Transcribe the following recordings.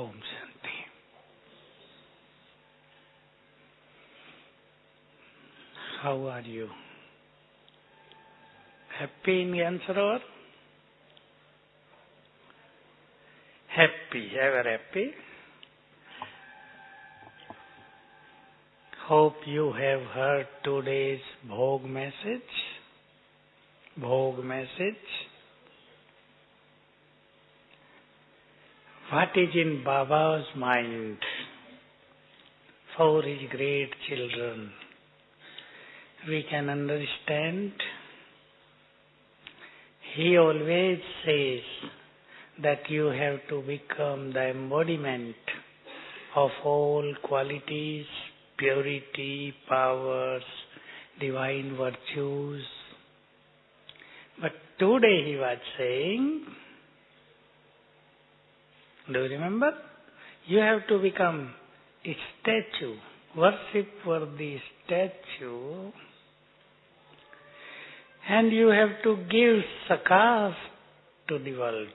Om Shanti. How are you? Happy in Gansarovar? Happy, ever happy. Hope you have heard today's Bhog message. Bhog message. What is in Baba's mind for his great children? We can understand. He always says that you have to become the embodiment of all qualities, purity, powers, divine virtues. But today he was saying, do you remember? You have to become a statue, worship-worthy statue, and you have to give sakas to the world.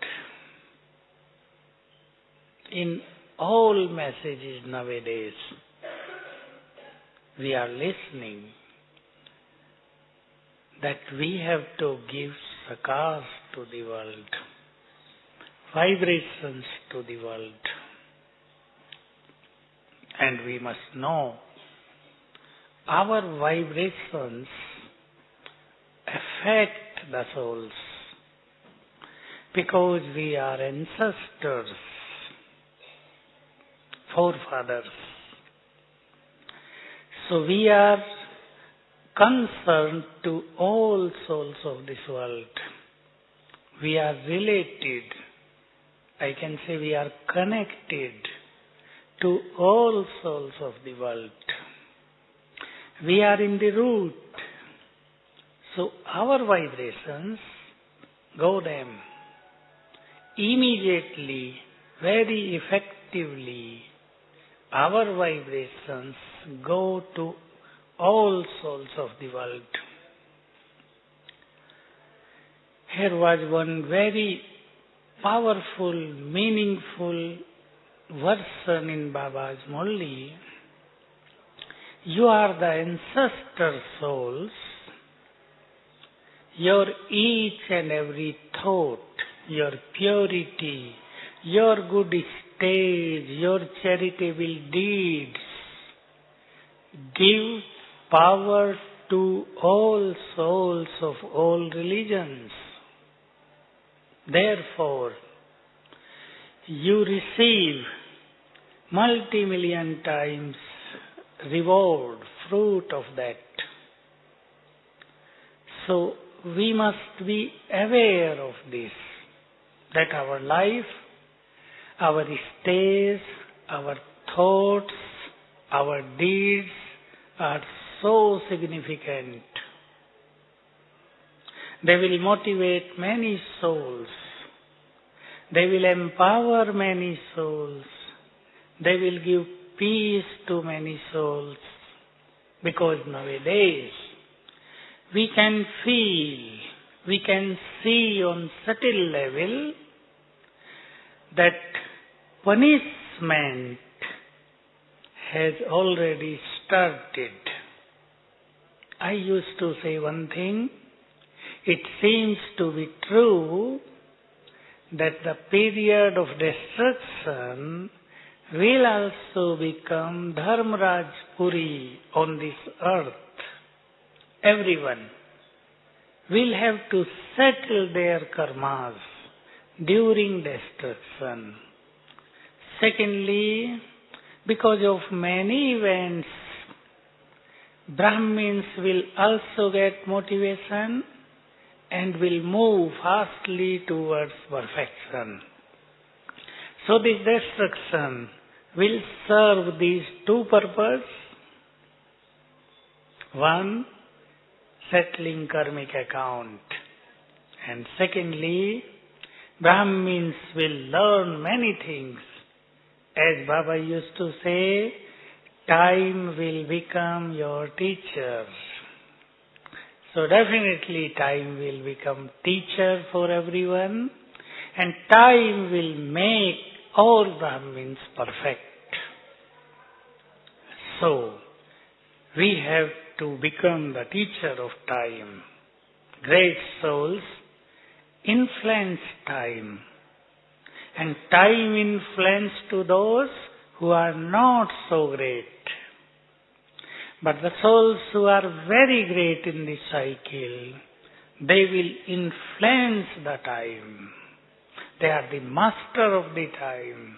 In all messages nowadays, we are listening that we have to give sakas to the world, vibrations to the world. And we must know our vibrations affect the souls because we are ancestors, forefathers. So we are concerned to all souls of this world. We are related. I can say we are connected to all souls of the world. We are in the root. So our vibrations go them. Immediately, very effectively, our vibrations go to all souls of the world. Here was one very powerful, meaningful version in Baba's Murli. You are the ancestor souls. Your each and every thought, your purity, your good stage, your charitable deeds give power to all souls of all religions. Therefore, you receive multi-million times reward, fruit of that. So, we must be aware of this, that our life, our stays, our thoughts, our deeds are so significant. They will motivate many souls. They will empower many souls. They will give peace to many souls. Because nowadays, we can feel, we can see on subtle level that punishment has already started. I used to say one thing, it seems to be true that the period of destruction will also become Dharmaraj Puri on this earth. Everyone will have to settle their karmas during destruction. Secondly, because of many events, Brahmins will also get motivation and will move fastly towards perfection. So this destruction will serve these two purposes. One, settling karmic account. And secondly, Brahmins will learn many things. As Baba used to say, time will become your teacher. So definitely time will become teacher for everyone, and time will make All Brahman means perfect. So, we have to become the teacher of time. Great souls influence time. And time influence to those who are not so great. But the souls who are very great in the cycle, they will influence the time. They are the master of the time.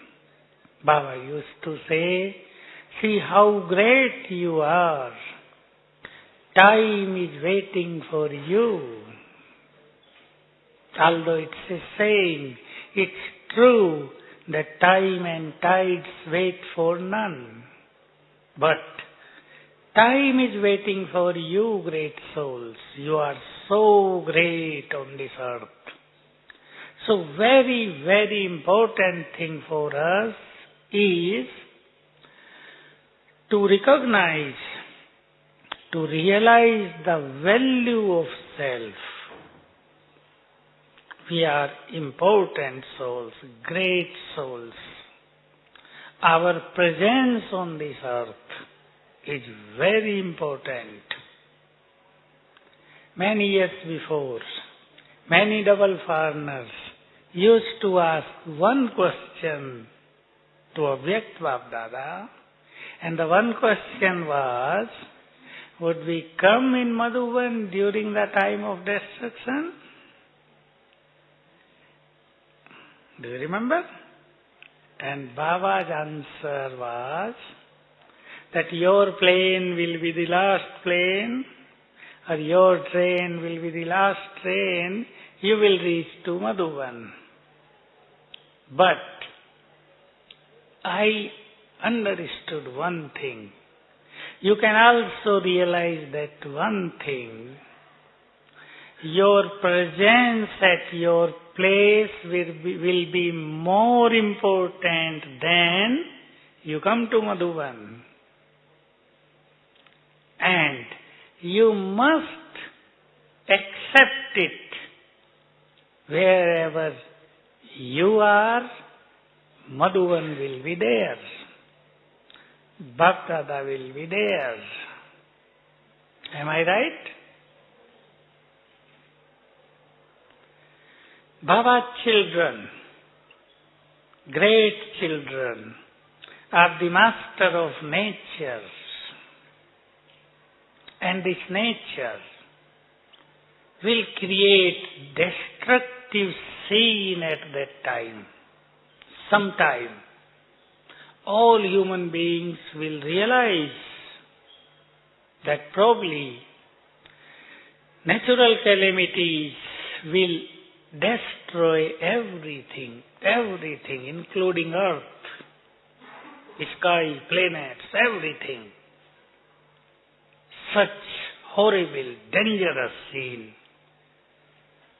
Baba used to say, see how great you are. Time is waiting for you. Although it's a saying, it's true that time and tides wait for none. But time is waiting for you, great souls. You are so great on this earth. So very, very important thing for us is to recognize, to realize the value of self. We are important souls, great souls. Our presence on this earth is very important. Many years before, many double foreigners used to ask one question to Avyakt Bab Dada, and the one question was, would we come in Madhuban during the time of destruction? Do you remember? And Baba's answer was that your plane will be the last plane, or your train will be the last train, you will reach to Madhuban. But I understood one thing. You can also realize that one thing. Your presence at your place will be more important than you come to Madhuban. And you must accept it. Wherever you are, Madhuban will be there. Bhaktada will be there. Am I right? Baba's children, great children, are the master of nature. And this nature will create destructive scene at that time. Sometime, all human beings will realize that probably natural calamities will destroy everything, including earth, sky, planets, everything. Such horrible, dangerous scene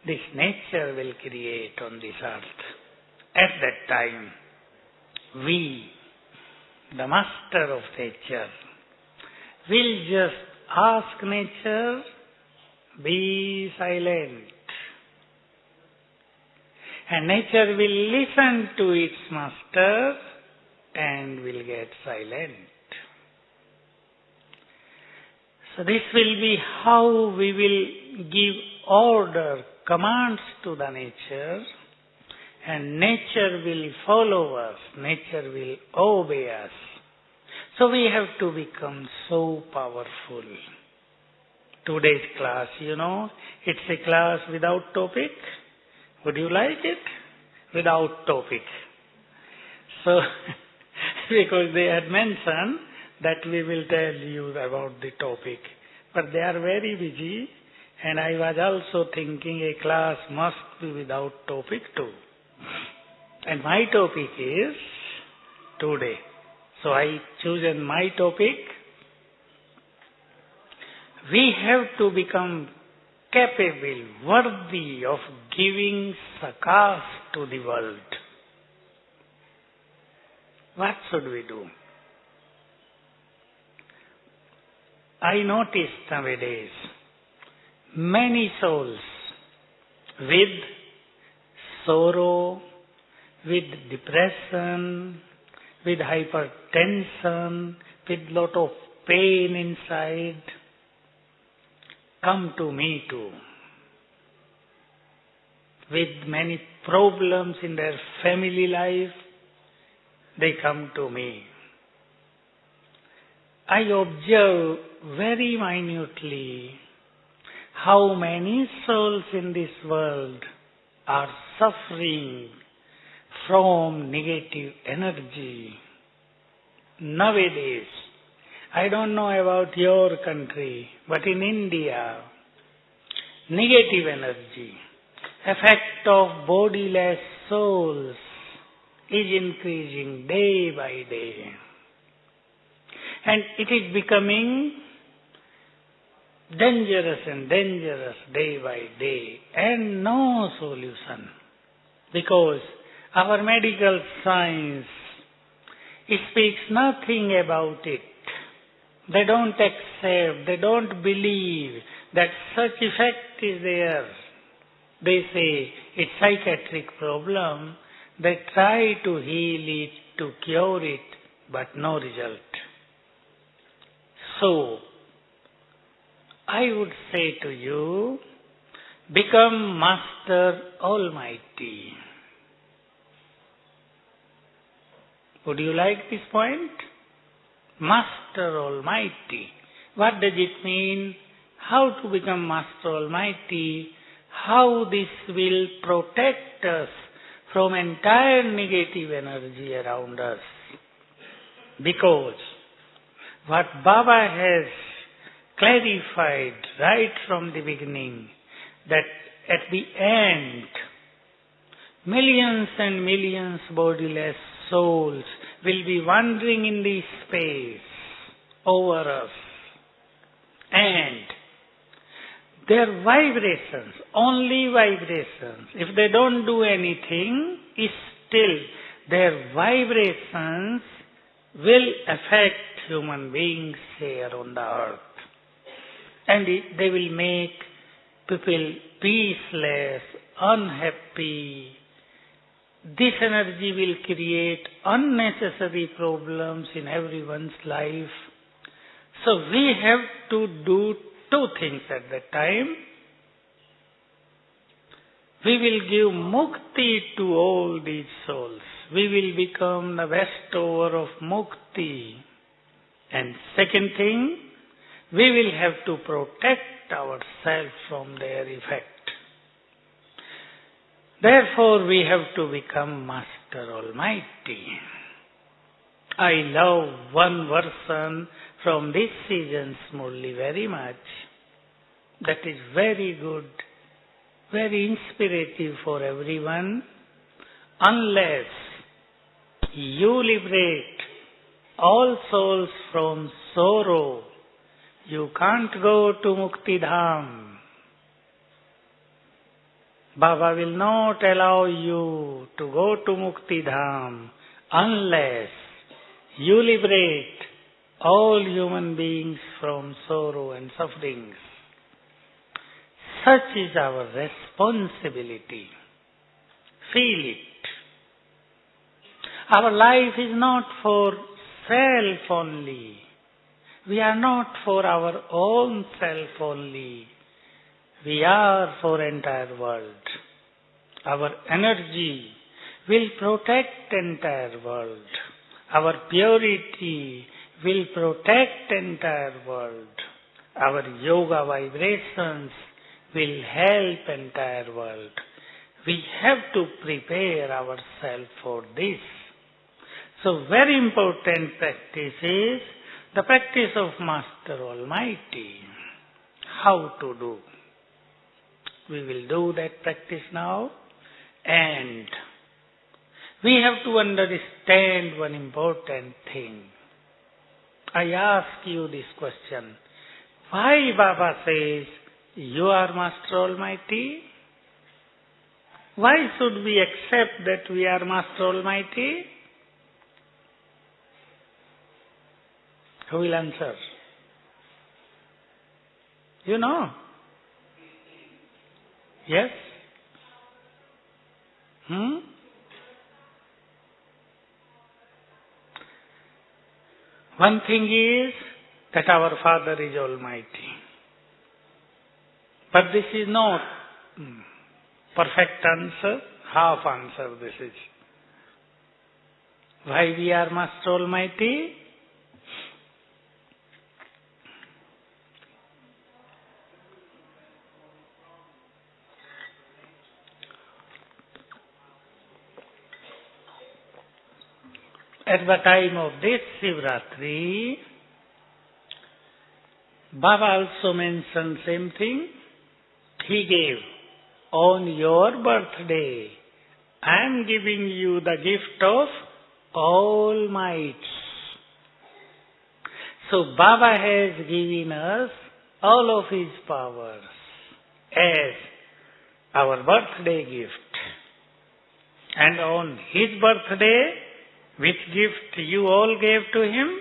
this nature will create on this earth. At that time, we, the master of nature, will just ask nature, be silent. And nature will listen to its master and will get silent. So this will be how we will give order, commands to the nature, and nature will follow us, nature will obey us. So we have to become so powerful. Today's class, it's a class without topic. Would you like it? Without topic. So, because they had mentioned that we will tell you about the topic. But they are very busy, and I was also thinking a class must be without topic too. And my topic is today. So I chosen my topic. We have to become capable, worthy of giving sakas to the world. What should we do? I notice nowadays many souls with sorrow, with depression, with hypertension, with lot of pain inside, come to me too. With many problems in their family life, they come to me. I observe very minutely how many souls in this world are suffering from negative energy. Nowadays, I don't know about your country, but in India, negative energy, effect of bodiless souls is increasing day by day. And it is becoming dangerous and dangerous day by day, and no solution. Because our medical science speaks nothing about it. They don't accept, they don't believe that such effect is there. They say it's psychiatric problem. They try to heal it, to cure it, but no result. So, I would say to you, become Master Almighty. Would you like this point? Master Almighty. What does it mean? How to become Master Almighty? How this will protect us from entire negative energy around us? Because what Baba has clarified right from the beginning, that at the end, millions and millions bodiless souls will be wandering in the space over us. And their vibrations, only vibrations, if they don't do anything, still their vibrations will affect human beings here on the earth. And they will make people peaceless, unhappy. This energy will create unnecessary problems in everyone's life. So we have to do two things at that time. We will give mukti to all these souls. We will become the bestower of mukti. And second thing, we will have to protect ourselves from their effect. Therefore, we have to become Master Almighty. I love one version from this season's Murli very much. That is very good, very inspirative for everyone. Unless you liberate all souls from sorrow, you can't go to Mukti Dham. Baba will not allow you to go to Mukti Dham unless you liberate all human beings from sorrow and sufferings. Such is our responsibility. Feel it. Our life is not for self only. We are not for our own self only. We are for entire world. Our energy will protect entire world. Our purity will protect entire world. Our yoga vibrations will help entire world. We have to prepare ourselves for this. So very important practice is the practice of Master Almighty. How to do? We will do that practice now. And we have to understand one important thing. I ask you this question. Why Baba says, you are Master Almighty? Why should we accept that we are Master Almighty? Who will answer? You know? Yes? One thing is that our Father is Almighty. But this is not perfect answer, half answer this is. Why we are Master Almighty? At the time of this Shivratri, Baba also mentioned same thing. He gave, on your birthday, I am giving you the gift of all might. So Baba has given us all of his powers as our birthday gift. And on his birthday, which gift you all gave to him?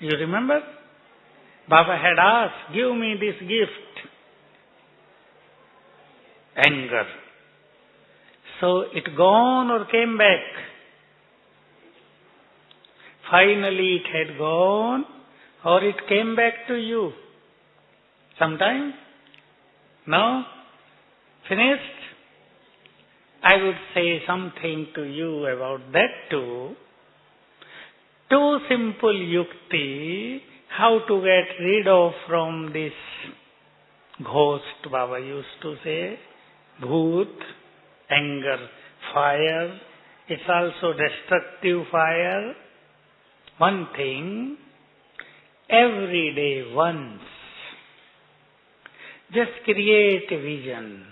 You remember? Baba had asked, give me this gift. Anger. So it gone or came back? Finally it had gone or it came back to you? Sometime? No? Finished? I would say something to you about that too. Two simple yukti, how to get rid of from this ghost, Baba used to say, bhoot, anger, fire. It's also destructive fire. One thing, every day once, just create a vision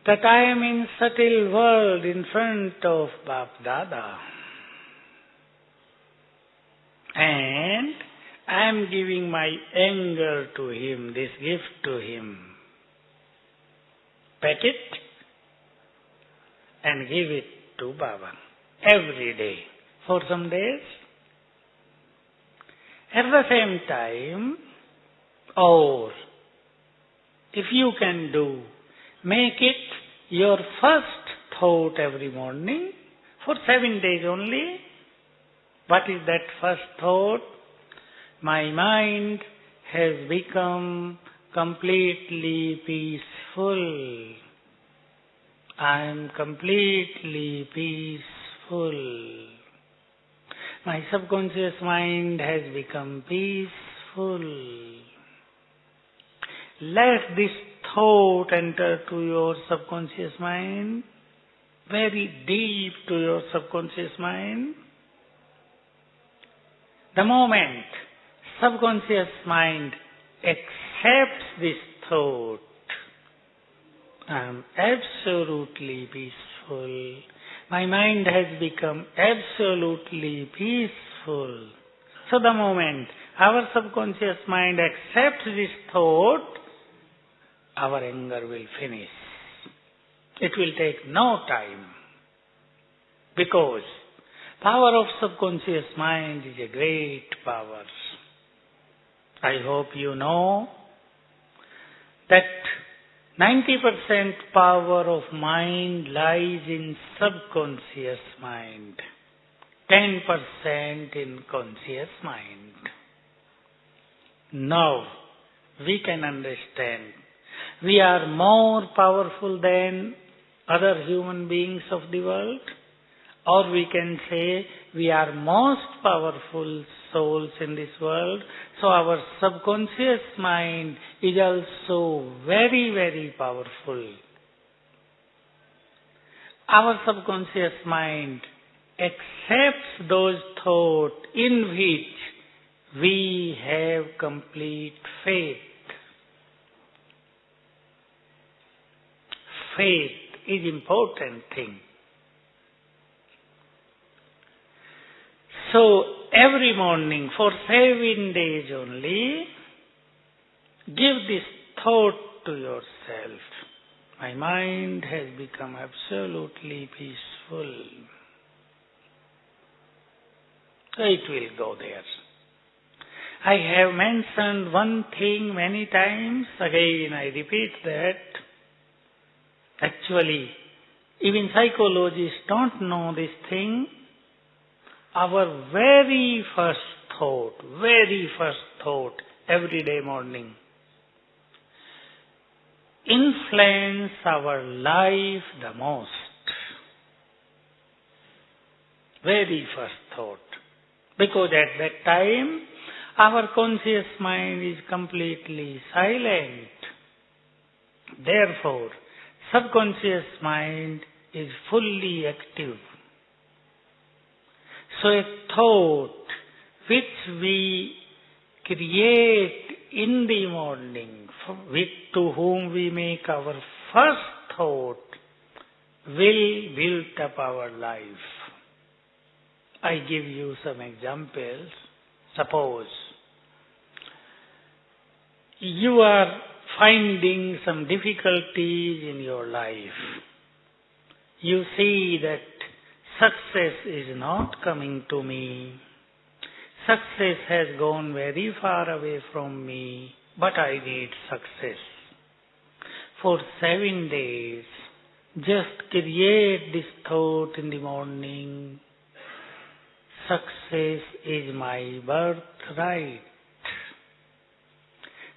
that I am in subtle world in front of Bap Dada. And I am giving my anger to him, this gift to him. Pack it and give it to Baba every day for some days. At the same time, or if you can do, make it your first thought every morning for 7 days only. What is that first thought? My mind has become completely peaceful. I am completely peaceful. My subconscious mind has become peaceful. Let this thought enter to your subconscious mind, very deep to your subconscious mind. The moment subconscious mind accepts this thought, I am absolutely peaceful. My mind has become absolutely peaceful. So the moment our subconscious mind accepts this thought, our anger will finish. It will take no time. Because power of subconscious mind is a great power. I hope you know that 90% power of mind lies in subconscious mind, 10% in conscious mind. Now we can understand we are more powerful than other human beings of the world, or we can say we are most powerful souls in this world. So our subconscious mind is also very, very powerful. Our subconscious mind accepts those thoughts in which we have complete faith. Faith is important thing. So every morning for 7 days only, give this thought to yourself. My mind has become absolutely peaceful. So it will go there. I have mentioned one thing many times, again I repeat that. Actually, even psychologists don't know this thing. Our very first thought, everyday morning, influence our life the most. Very first thought. Because at that time, our conscious mind is completely silent. Therefore, subconscious mind is fully active. So a thought which we create in the morning, to whom we make our first thought, will build up our life. I give you some examples. Suppose you are finding some difficulties in your life. You see that success is not coming to me. Success has gone very far away from me, but I need success. For 7 days, just create this thought in the morning. Success is my birthright.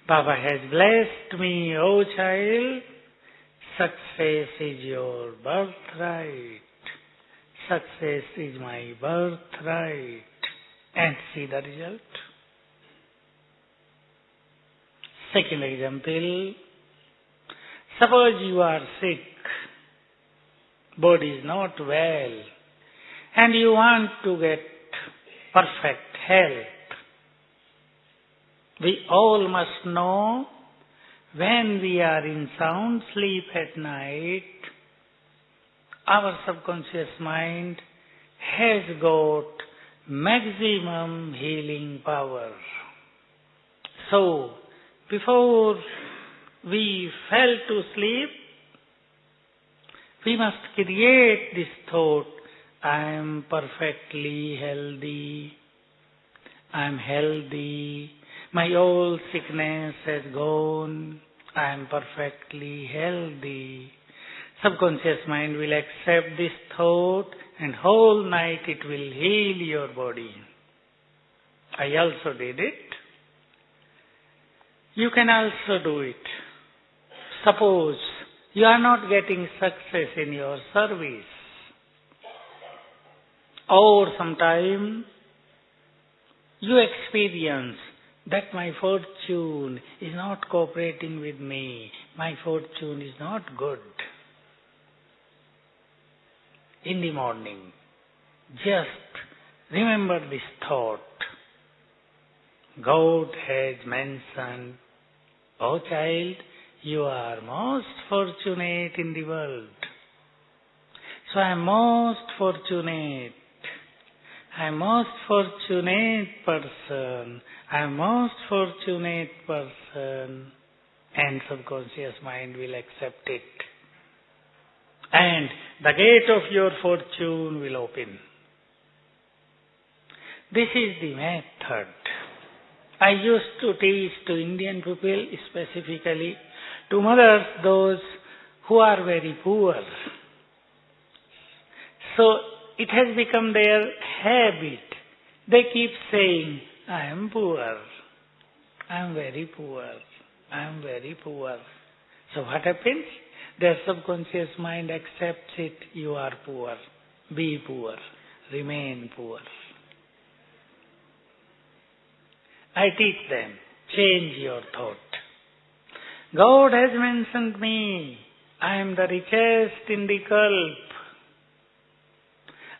Baba has blessed me, oh child. Success is your birthright. Success is my birthright. And see the result. Second example. Suppose you are sick. Body is not well. And you want to get perfect health. We all must know when we are in sound sleep at night, our subconscious mind has got maximum healing power. So, before we fell to sleep, we must create this thought, I am perfectly healthy, I am healthy, my old sickness has gone, I am perfectly healthy. Subconscious mind will accept this thought and whole night it will heal your body. I also did it. You can also do it. Suppose you are not getting success in your service, or sometime you experience that my fortune is not cooperating with me, my fortune is not good. In the morning, just remember this thought. God has mentioned, oh child, you are most fortunate in the world. So I am most fortunate. I am most fortunate person. I am most fortunate person. And subconscious mind will accept it. And the gate of your fortune will open. This is the method. I used to teach to Indian people, specifically to mothers, those who are very poor. So it has become their habit. They keep saying, I am poor. I am very poor. I am very poor. So what happens? Their subconscious mind accepts it. You are poor. Be poor. Remain poor. I teach them. Change your thought. God has mentioned me. I am the richest in the kalp.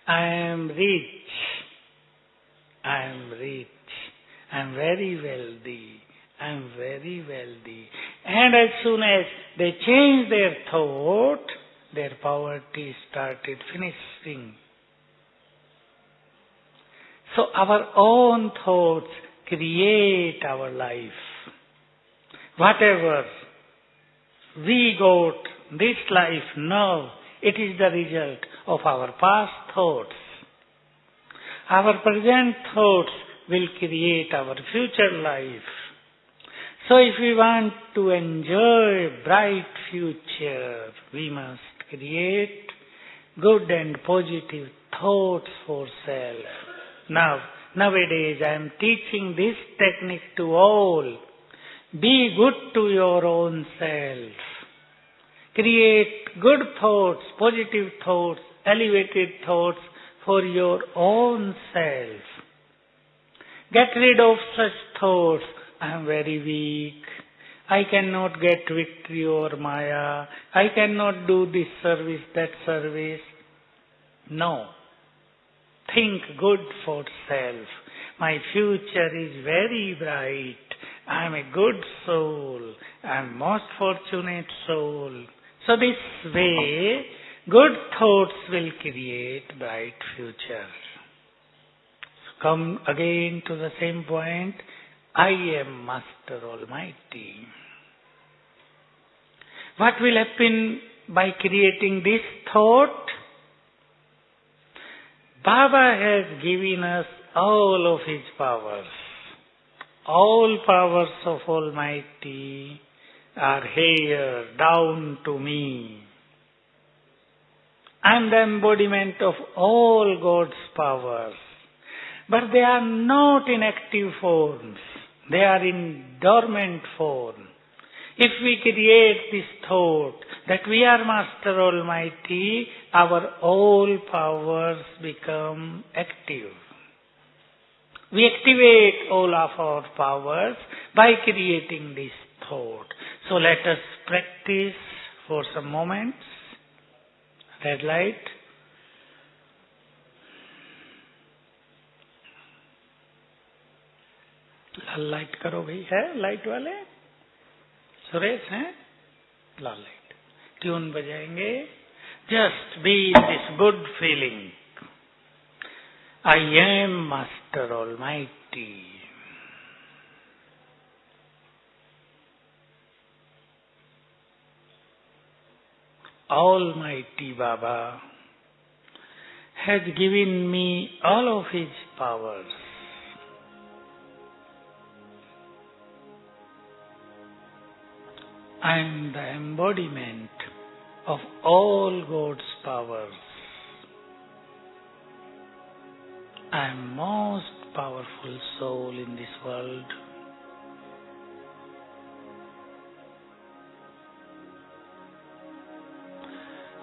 I am rich. I am rich. I am very wealthy. I am very wealthy. And as soon as they change their thought, their poverty started finishing. So our own thoughts create our life. Whatever we got this life now, it is the result of our past thoughts. Our present thoughts will create our future life. So if we want to enjoy a bright future, we must create good and positive thoughts for self. Nowadays I am teaching this technique to all. Be good to your own self. Create good thoughts, positive thoughts, elevated thoughts for your own self. Get rid of such thoughts. I am very weak. I cannot get victory over Maya. I cannot do this service, that service. No. Think good for self. My future is very bright. I am a good soul. I am most fortunate soul. So this way, good thoughts will create bright future. Come again to the same point. I am Master Almighty. What will happen by creating this thought? Baba has given us all of His powers. All powers of Almighty are here, down to me. I am the embodiment of all God's powers. But they are not in active forms. They are in dormant form. If we create this thought that we are Master Almighty, our all powers become active. We activate all of our powers by creating this thought. So let us practice for some moments. Red light. Lal light करो भाई, है light वाले? सुरेश हैं? लाल light. Tune बजाएंगे. Just be this good feeling. I am Master Almighty. Almighty Baba has given me all of His powers. I am the embodiment of all God's powers. I am most powerful soul in this world.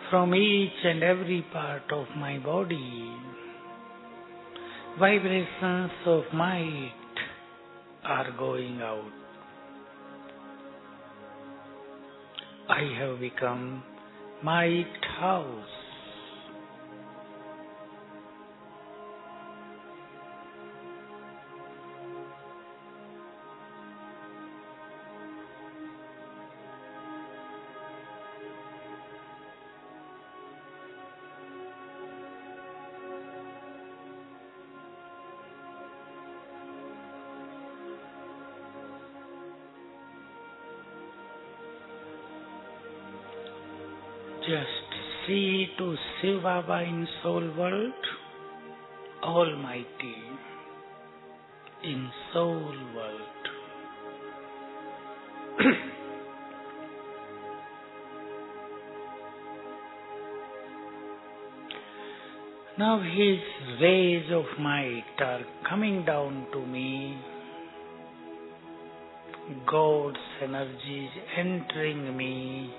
From each and every part of my body, vibrations of might are going out. I have become Might House. Just see to Shiv Baba in soul world, Almighty in soul world. Now His rays of might are coming down to me. God's energy is entering me.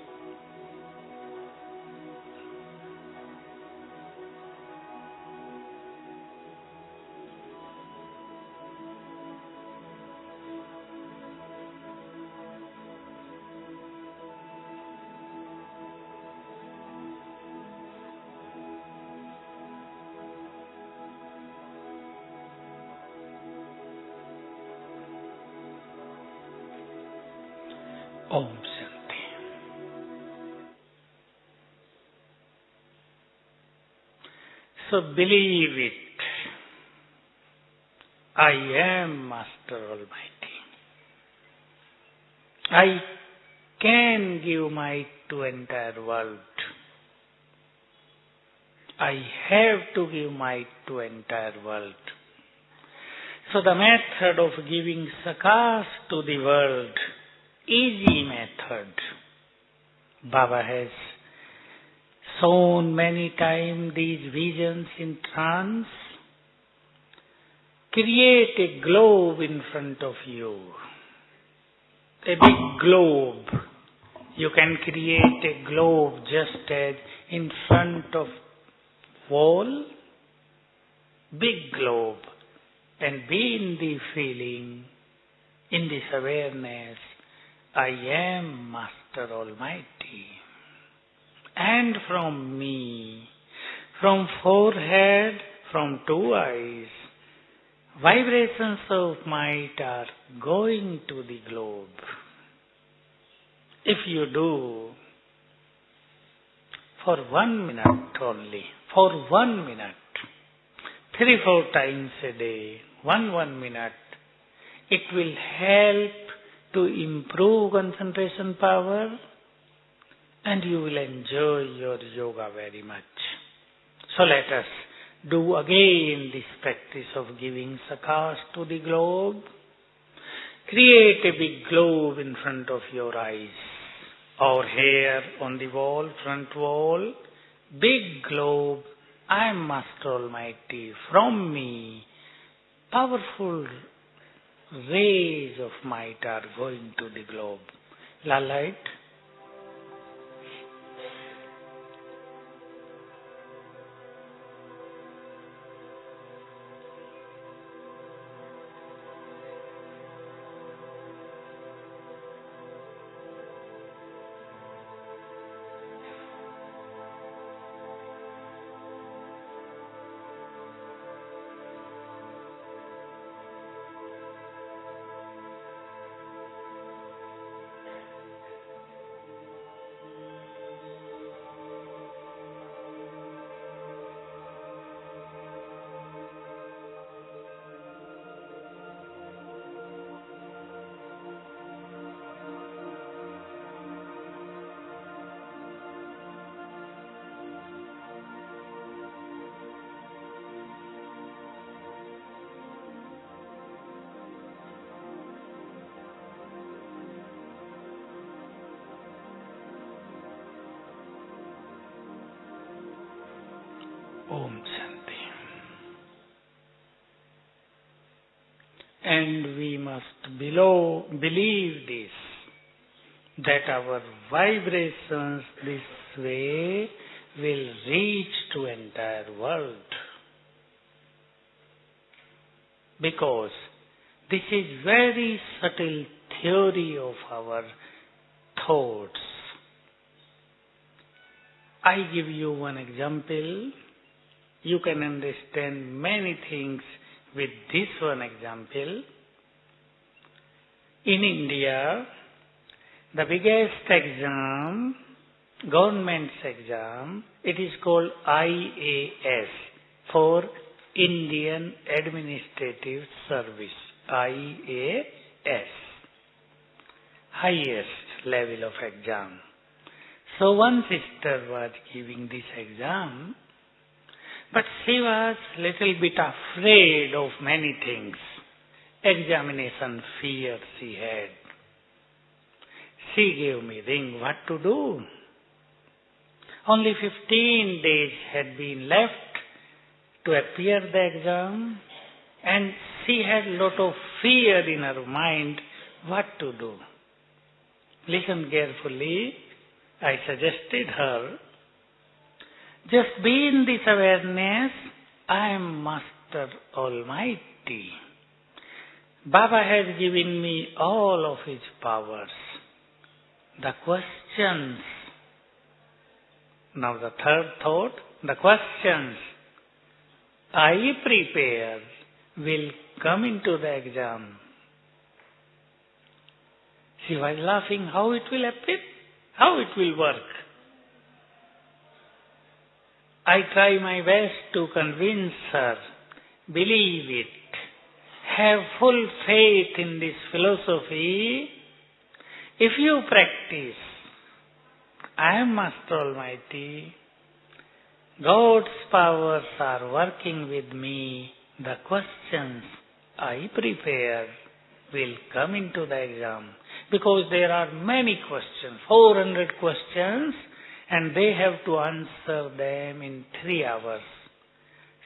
Om Shanti. So believe it. I am Master Almighty. I can give might to entire world. I have to give might to entire world. So the method of giving sakas to the world easy method. Baba has shown many times these visions in trance. Create a globe in front of you. A big globe. You can create a globe just as in front of wall. Big globe. And be in the feeling, in this awareness, I am Master Almighty. And from me, from forehead, from two eyes, vibrations of might are going to the globe. If you do, for 1 minute only, for 1 minute, 3-4 times a day, 1 minute, it will help to improve concentration power and you will enjoy your yoga very much. So let us do again this practice of giving sakas to the globe. Create a big globe in front of your eyes or here on the wall, front wall. Big globe, I am Master Almighty. From me, powerful rays of might are going to the globe. Light. Om Shanti. And we must believe this, that our vibrations this way will reach to entire world. Because this is very subtle theory of our thoughts. I give you one example. You can understand many things with this one example. In India, the biggest exam, government's exam, it is called IAS, for Indian Administrative Service. IAS, highest level of exam. So one sister was giving this exam, but she was little bit afraid of many things. Examination fear she had. She gave me ring what to do. Only 15 days had been left to appear the exam, and she had lot of fear in her mind what to do. Listen carefully. I suggested her, just be in this awareness, I am Master Almighty. Baba has given me all of his powers. The questions, now the third thought, the questions I prepare will come into the exam. She was laughing, how it will happen? How it will work? I try my best to convince her, believe it, have full faith in this philosophy. If you practice, I am Master Almighty, God's powers are working with me, the questions I prepare will come into the exam. because there are many questions, 400 questions, and they have to answer them in 3 hours.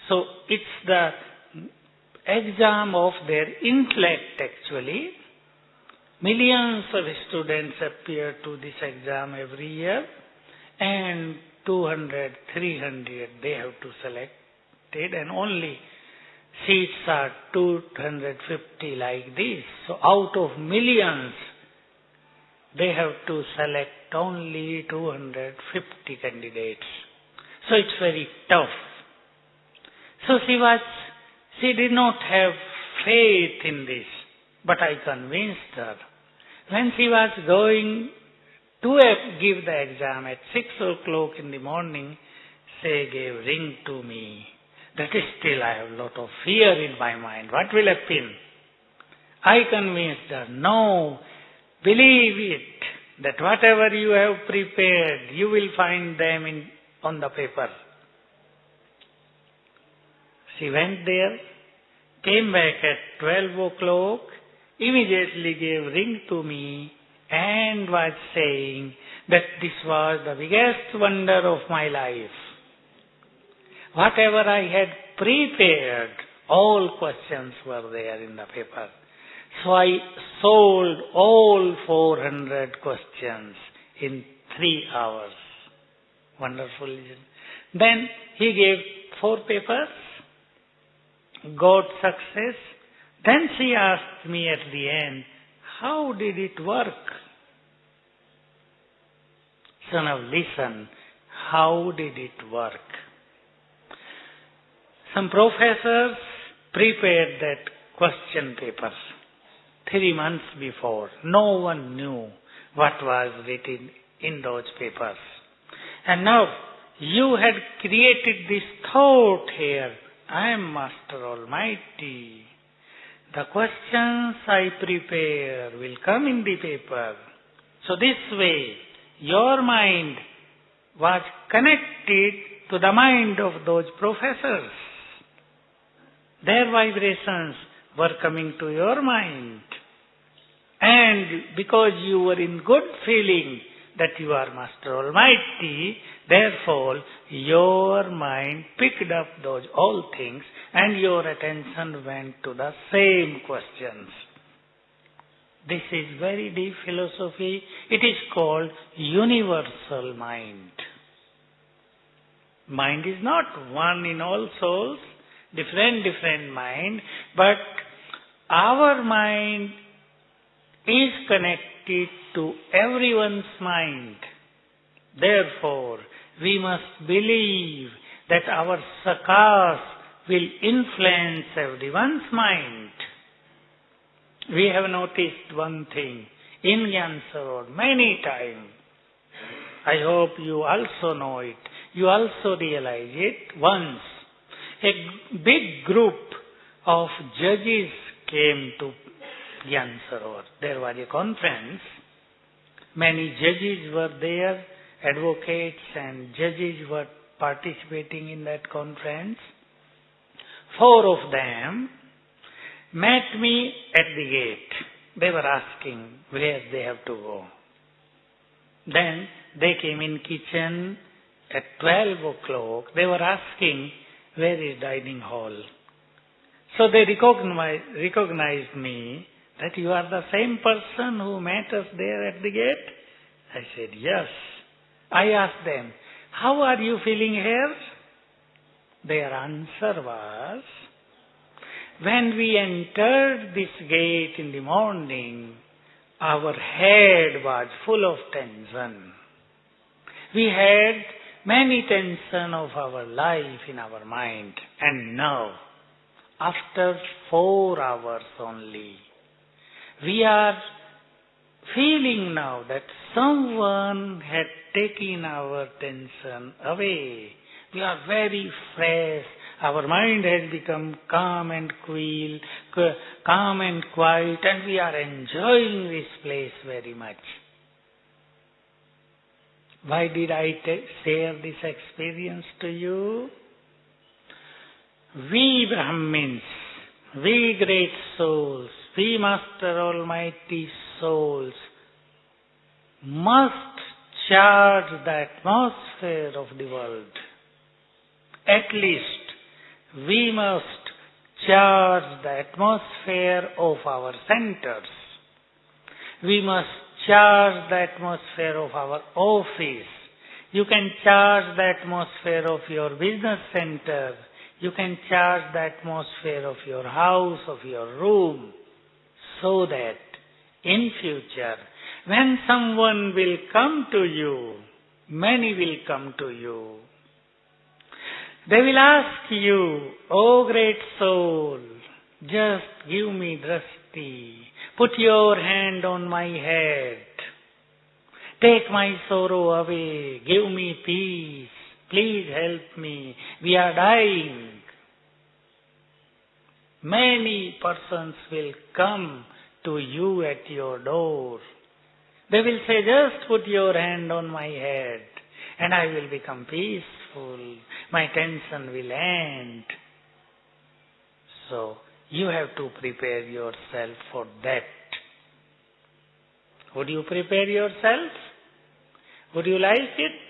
So it's the exam of their intellect actually. Millions of students appear to this exam every year, and 200, 300 they have to select it, and only seats are 250 like this. So out of millions, they have to select only 250 candidates. So it's very tough. So she did not have faith in this, but I convinced her. When she was going to give the exam at 6 o'clock in the morning, she gave ring to me. That is still I have a lot of fear in my mind. What will happen? I convinced her, no, believe it, that whatever you have prepared, you will find them on the paper. She went there, came back at 12 o'clock, immediately gave ring to me and was saying that this was the biggest wonder of my life. Whatever I had prepared, all questions were there in the paper. So I solved all 400 questions in 3 hours. Wonderful, isn't it? Then he gave 4 papers, got success. Then she asked me at the end, how did it work? So now listen, how did it work? Some professors prepared that question papers 3 months before. No one knew what was written in those papers. And now you had created this thought here, I am Master Almighty. The questions I prepare will come in the paper. So this way, your mind was connected to the mind of those professors. Their vibrations were coming to your mind. And because you were in good feeling that you are Master Almighty, therefore your mind picked up those all things and your attention went to the same questions. This is very deep philosophy. It is called universal mind. Mind is not one in all souls, different mind, but our mind is connected to everyone's mind. Therefore, we must believe that our sakas will influence everyone's mind. We have noticed one thing in Gyan Sarovar many times. I hope you also know it. You also realize it. Once, a big group of judges came to Gyan Sarovar. There was a conference. Many judges were there, advocates and judges were participating in that conference. 4 of them met me at the gate. They were asking where they have to go. Then they came in kitchen at 12 o'clock. They were asking where is dining hall. So they recognized me that you are the same person who met us there at the gate. I said, yes. I asked them, how are you feeling here? Their answer was, when we entered this gate in the morning, our head was full of tension. We had many tension of our life in our mind. And now, after 4 hours only, we are feeling now that someone had taken our tension away. We are very fresh. Our mind has become calm and quiet, and we are enjoying this place very much. Why did I share this experience to you? We Brahmins, we great souls, we Master Almighty souls must charge the atmosphere of the world. At least we must charge the atmosphere of our centers. We must charge the atmosphere of our office. You can charge the atmosphere of your business center. You can charge the atmosphere of your house, of your room, so that in future, when someone will come to you, many will come to you. They will ask you, "Oh great soul, just give me drasti. Put your hand on my head. Take my sorrow away. Give me peace. Please help me. We are dying." Many persons will come to you at your door. They will say, "Just put your hand on my head and I will become peaceful. My tension will end." So, you have to prepare yourself for that. Would you prepare yourself? Would you like it?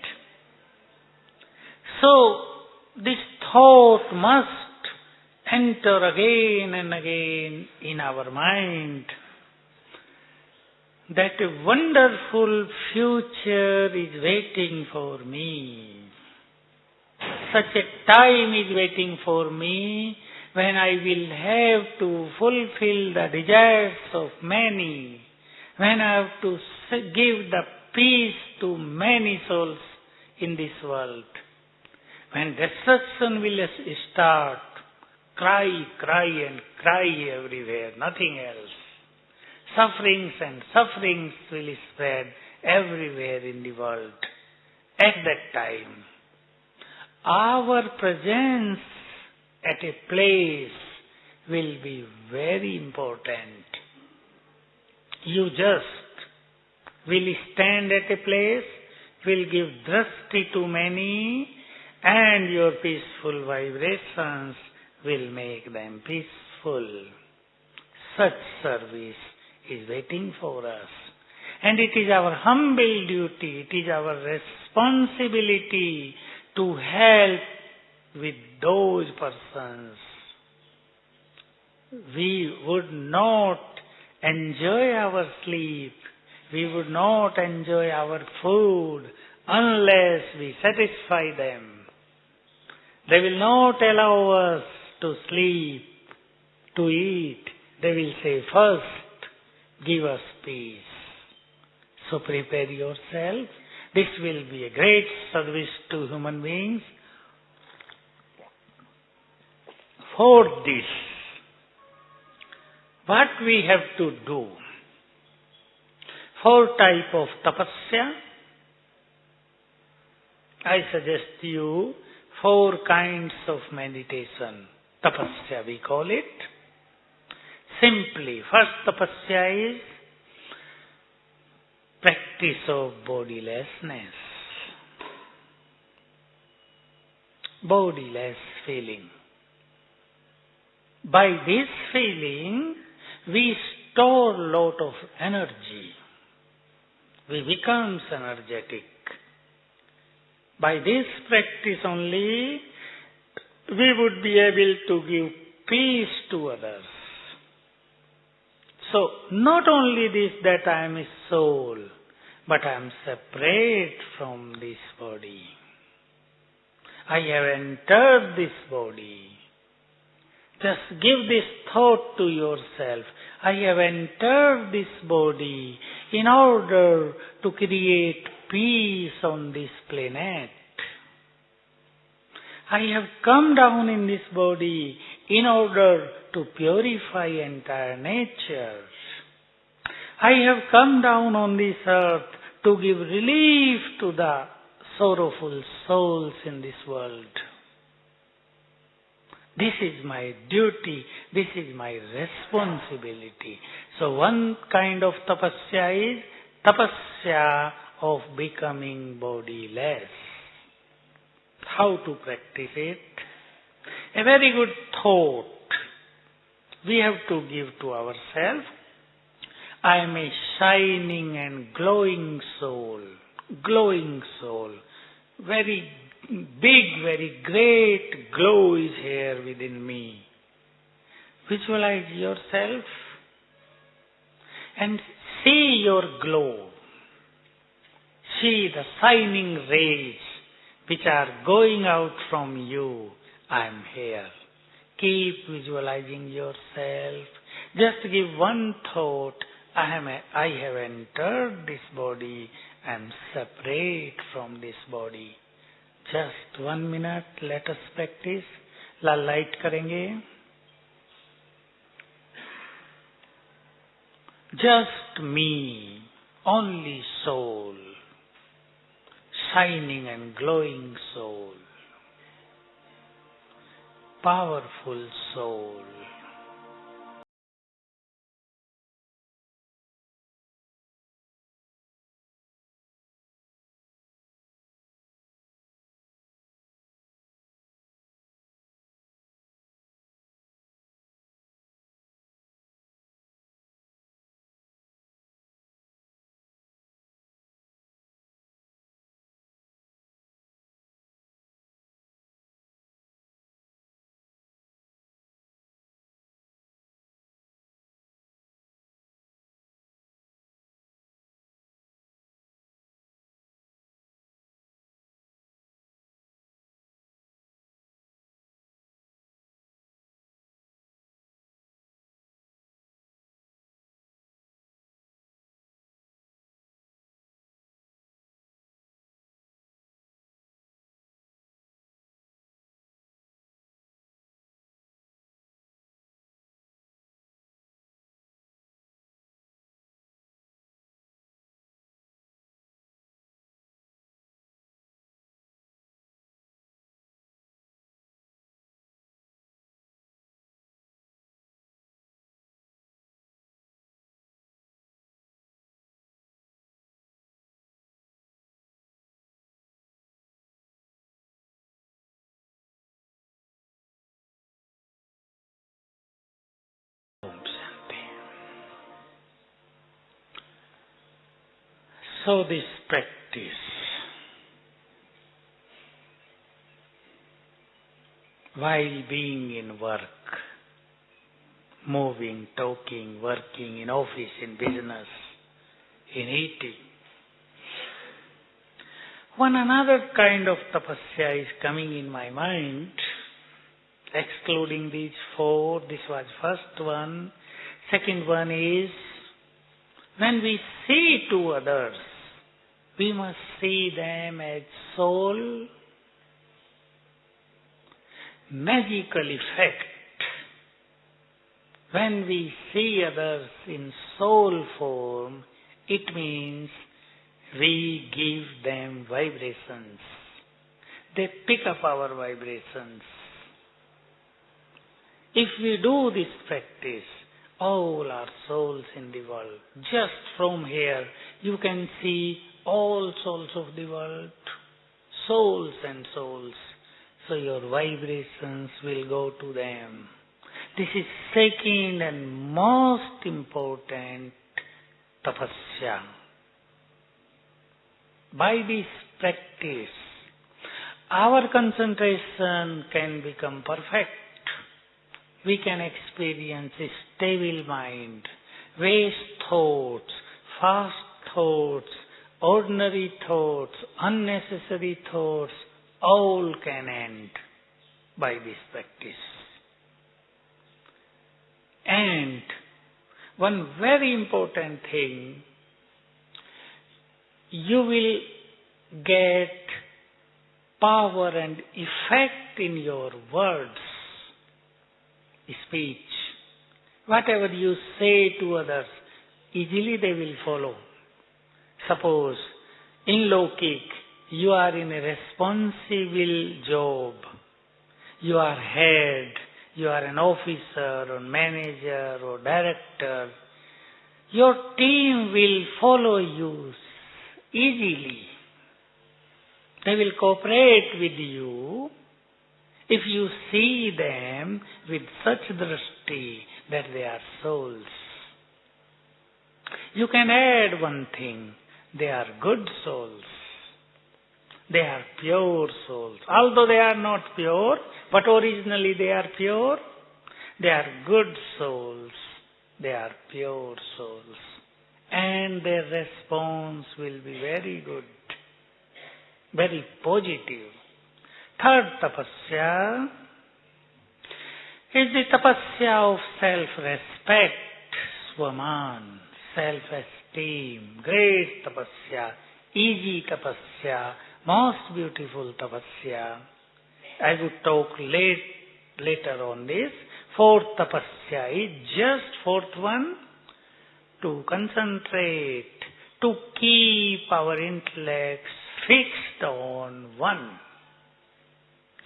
So, this thought must enter again and again in our mind that a wonderful future is waiting for me. Such a time is waiting for me when I will have to fulfill the desires of many, when I have to give the peace to many souls in this world. When destruction will start, cry and cry everywhere, nothing else. Sufferings and sufferings will spread everywhere in the world. At that time, our presence at a place will be very important. You just will stand at a place, will give drasti to many, and your peaceful vibrations will make them peaceful. Such service is waiting for us. And it is our humble duty, it is our responsibility to help with those persons. We would not enjoy our sleep, we would not enjoy our food unless we satisfy them. They will not allow us to sleep, to eat. They will say, "First, give us peace." So prepare yourself. This will be a great service to human beings. For this, what we have to do? 4 types of tapasya. I suggest you 4 kinds of meditation. Tapasya we call it. Simply, first tapasya is practice of bodilessness. Bodiless feeling. By this feeling, we store lot of energy. We become energetic. By this practice only, we would be able to give peace to others. So, not only this that I am a soul, but I am separate from this body. I have entered this body. Just give this thought to yourself. I have entered this body in order to create peace on this planet. I have come down in this body in order to purify entire nature. I have come down on this earth to give relief to the sorrowful souls in this world. This is my duty, this is my responsibility. So one kind of tapasya is tapasya of becoming bodiless. How to practice it? A very good thought we have to give to ourselves. I am a shining and glowing soul. Glowing soul. Very big, very great glow is here within me. Visualize yourself and see your glow. See the shining rays which are going out from you. I am here. Keep visualizing yourself. Just give one thought. I have entered this body. I am separate from this body. Just 1 minute. Let us practice. Light करेंगे. Just me, only soul, shining and glowing soul, powerful soul. So this practice, while being in work, moving, talking, working, in office, in business, in eating, one another kind of tapasya is coming in my mind, excluding these 4. This was first one. Second one is, when we see to others, we must see them as soul. Magical effect. When we see others in soul form, it means we give them vibrations. They pick up our vibrations. If we do this practice, all our souls in the world, just from here, you can see all souls of the world, souls and souls. So your vibrations will go to them. This is second and most important tapasya. By this practice, our concentration can become perfect. We can experience a stable mind, waste thoughts, fast thoughts, ordinary thoughts, unnecessary thoughts, all can end by this practice. And one very important thing, you will get power and effect in your words, speech. Whatever you say to others, easily they will follow. Suppose, in Lokik, you are in a responsible job. You are head, you are an officer or manager or director. Your team will follow you easily. They will cooperate with you if you see them with such drishti that they are souls. You can add one thing. They are good souls. They are pure souls. Although they are not pure, but originally they are pure. They are good souls. They are pure souls. And their response will be very good, very positive. Third tapasya is the tapasya of self-respect, swaman, self-esteem, great tapasya, easy tapasya, most beautiful tapasya. I would talk later on this. Fourth tapasya is just fourth one, to concentrate, to keep our intellects fixed on one.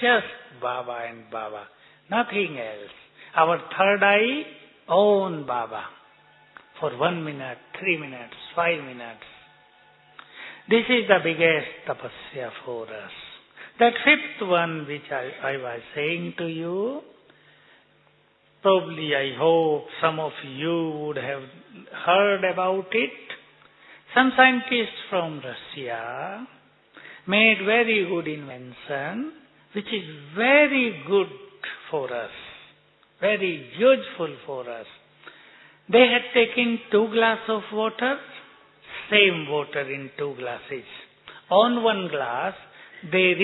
Just Baba and Baba, nothing else. Our third eye on Baba for 1 minute, 3 minutes, 5 minutes. This is the biggest tapasya for us. That fifth one which I was saying to you, probably I hope some of you would have heard about it. Some scientists from Russia made very good invention which is very good for us, very useful for us. They had taken 2 glasses of water, same water in 2 glasses. On one glass they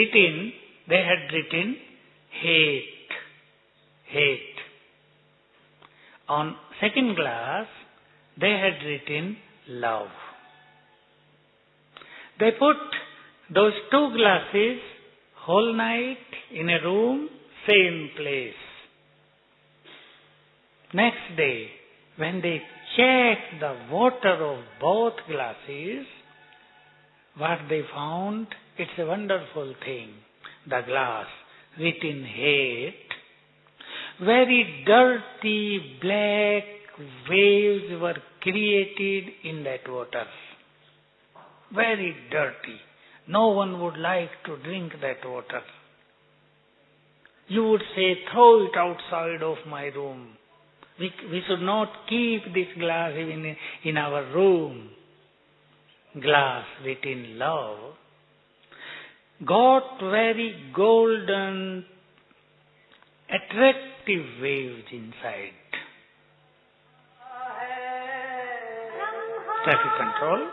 had written hate. On second glass they had written love. They put those 2 glasses whole night in a room, same place. Next day, when they checked the water of both glasses, what they found, it's a wonderful thing. The glass written hate, very dirty black waves were created in that water. Very dirty. No one would like to drink that water. You would say, throw it outside of my room. We should not keep this glass even in our room. Glass written love got very golden, attractive waves inside. Traffic control.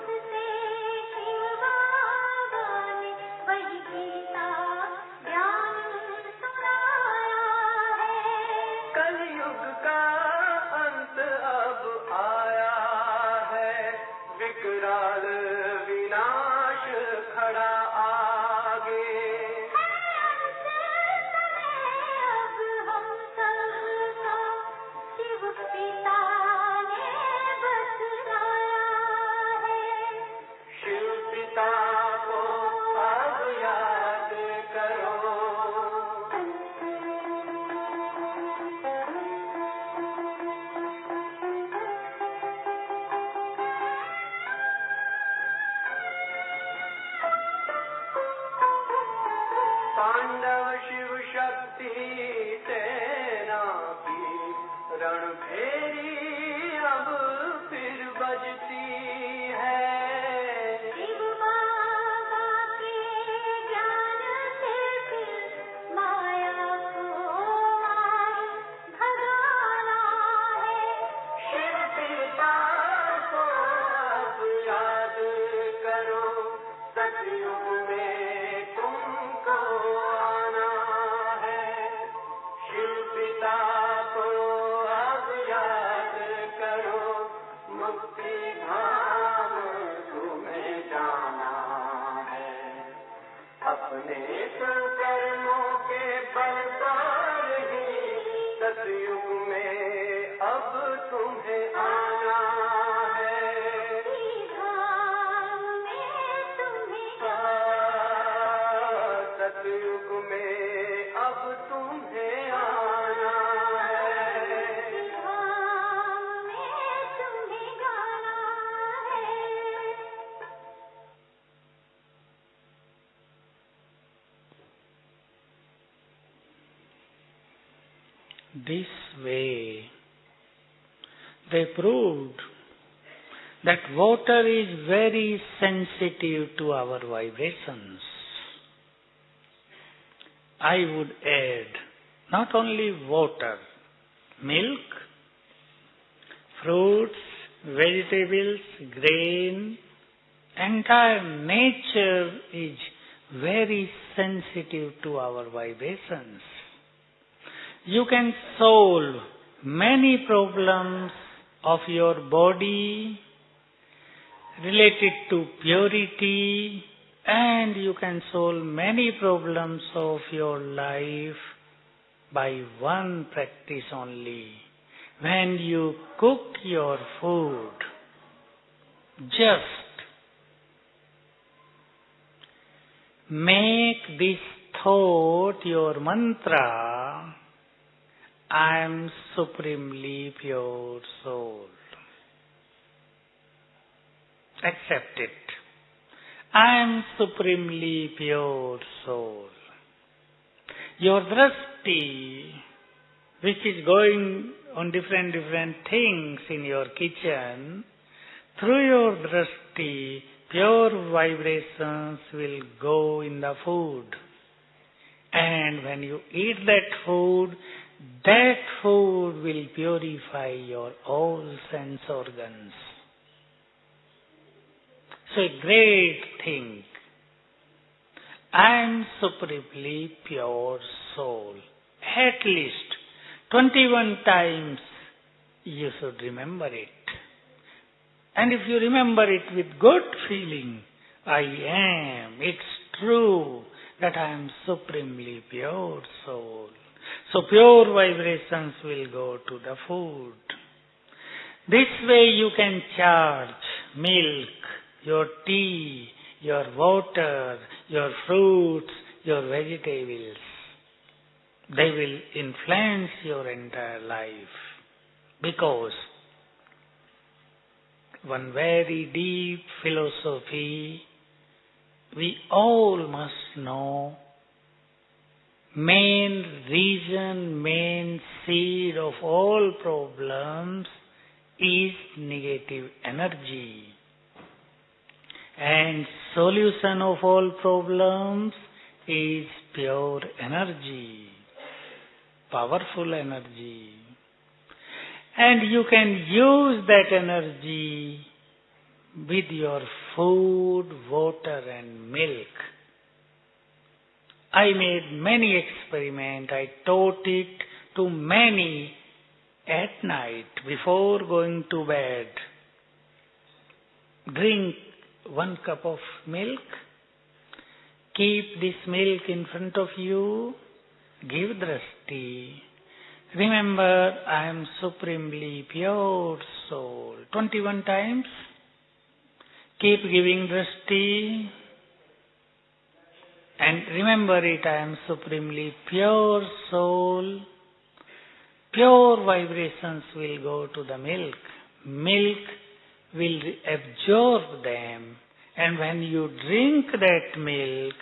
This way, they proved that water is very sensitive to our vibrations. I would add not only water, milk, fruits, vegetables, grain, entire nature is very sensitive to our vibrations. You can solve many problems of your body related to purity, and you can solve many problems of your life by one practice only. When you cook your food, just make this thought your mantra, I am supremely pure soul. Accept it. I am supremely pure soul. Your drashti, which is going on different things in your kitchen, through your drashti, pure vibrations will go in the food. And when you eat that food will purify your all sense organs. So a great thing. I am supremely pure soul. At least 21 times you should remember it. And if you remember it with good feeling, it's true that I am supremely pure soul. So pure vibrations will go to the food. This way you can charge milk, your tea, your water, your fruits, your vegetables. They will influence your entire life. Because one very deep philosophy we all must know, main reason, main seed of all problems is negative energy. And solution of all problems is pure energy, powerful energy. And you can use that energy with your food, water and milk. I made many experiments. I taught it to many at night before going to bed. Drink 1 cup of milk. Keep this milk in front of you. Give drashti. Remember, I am supremely pure soul. 21 times. Keep giving drashti. And remember it, I am supremely pure soul. Pure vibrations will go to the milk. Milk will absorb them. And when you drink that milk,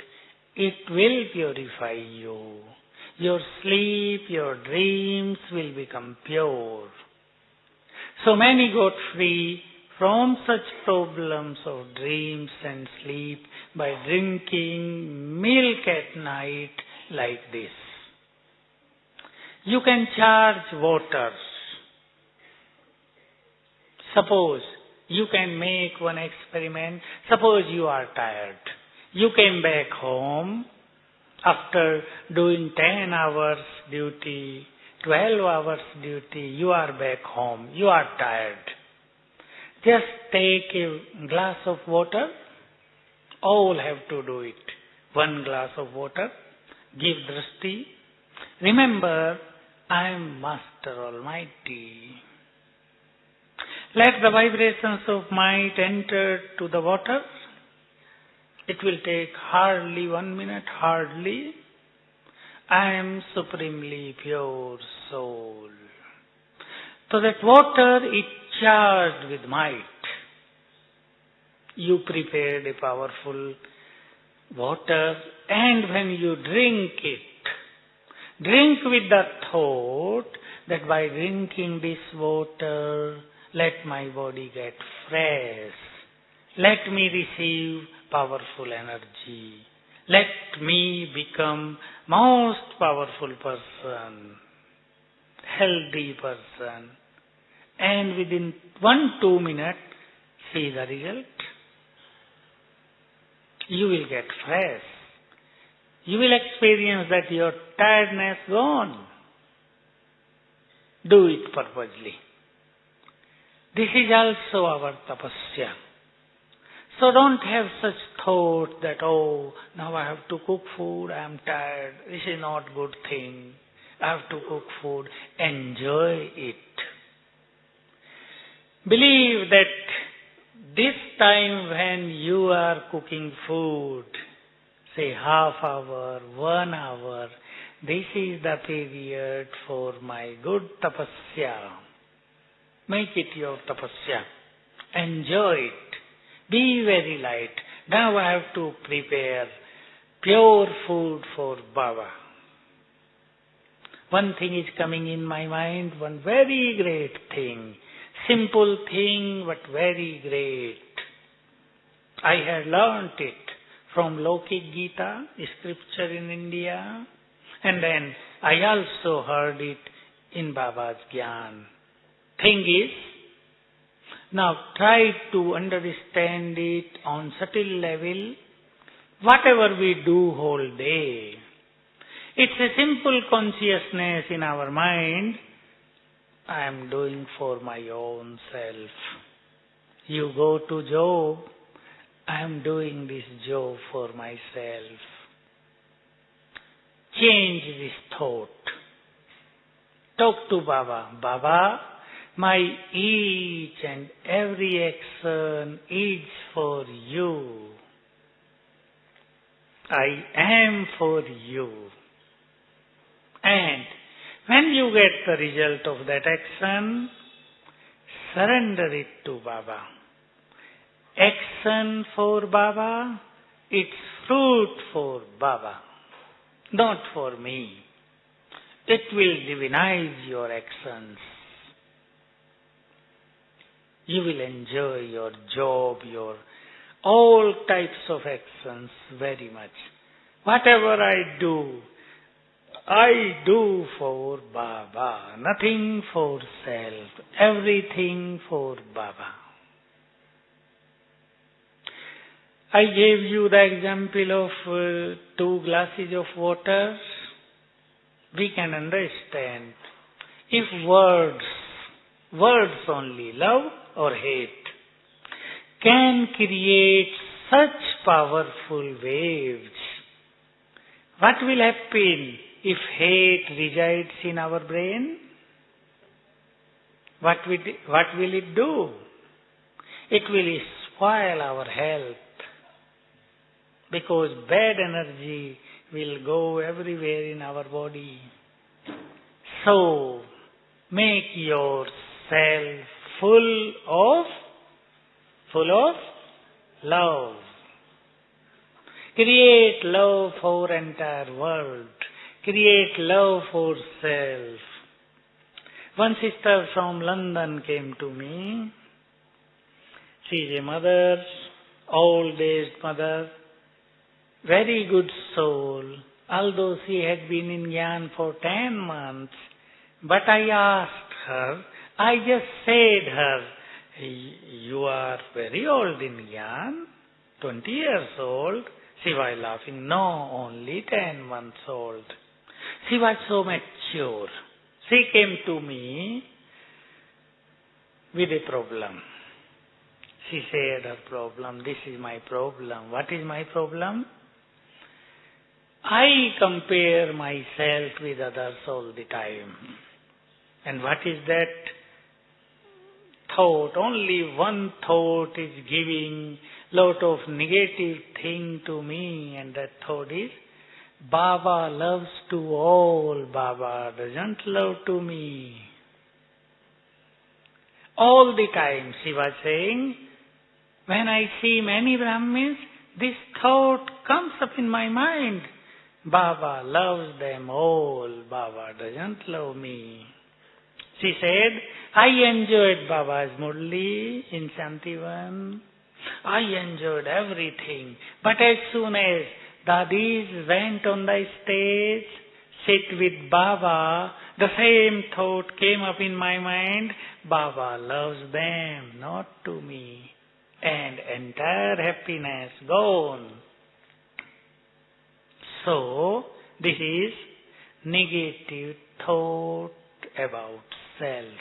it will purify you. Your sleep, your dreams will become pure. So many got free from such problems of dreams and sleep by drinking milk at night like this. You can charge water. Suppose you can make one experiment. Suppose you are tired. You came back home after doing 10 hours duty, 12 hours duty. You are back home. You are tired. Just take a glass of water. All have to do it. 1 glass of water. Give drashti. Remember, I am Master Almighty. Let the vibrations of might enter to the water. It will take hardly 1 minute, hardly. I am supremely pure soul. So that water is charged with might. You prepared a powerful water, and when you drink it, drink with the thought that by drinking this water, Let my body get fresh. Let me receive powerful energy. Let me become most powerful person, healthy person. And within 1-2 minutes, see the result. You will get fresh. You will experience that your tiredness gone. Do it purposely. This is also our tapasya. So don't have such thought that, oh, now I have to cook food, I am tired, this is not good thing. I have to cook food. Enjoy it. Believe that this time when you are cooking food, say half hour, 1 hour, this is the period for my good tapasya. Make it your tapasya. Enjoy it. Be very light. Now I have to prepare pure food for Baba. One thing is coming in my mind, one very great thing. Simple thing, but very great. I had learnt it from Lokik Gita, a scripture in India, and then I also heard it in Baba's Gyan. Thing is, now try to understand it on subtle level. Whatever we do whole day, it's a simple consciousness in our mind. I am doing for my own self. You go to job, I am doing this job for myself. Change this thought. Talk to Baba. Baba, my each and every action is for you. I am for you. And when you get the result of that action, surrender it to Baba. Action for Baba, it's fruit for Baba, not for me. It will divinize your actions. You will enjoy your job, your all types of actions very much. Whatever I do for Baba. Nothing for self. Everything for Baba. I gave you the example of 2 glasses of water. We can understand. If words only, love or hate, can create such powerful waves, what will happen if hate resides in our brain? What will it do? It will spoil our health, because bad energy will go everywhere in our body. So, make yourself full of love. Create love for entire world. Create love for self. One sister from London came to me. She is a mother, old-aged mother, very good soul, although she had been in Gyan for 10 months. But I asked her, I just said her, you are very old in Gyan, 20 years old. She was laughing, no, only 10 months old. She was so mature. She came to me with a problem. She said her problem, this is my problem. What is my problem? I compare myself with others all the time. And what is that thought? Only one thought is giving lot of negative thing to me, and that thought is, Baba loves to all, Baba doesn't love to me. All the time she was saying, when I see many Brahmins, this thought comes up in my mind. Baba loves them all, Baba doesn't love me. She said, I enjoyed Baba's Murli in Shantivan. I enjoyed everything. But as soon as Dadis went on the stage, sit with Baba, the same thought came up in my mind, Baba loves them, not to me. And entire happiness gone. So, this is negative thought about self.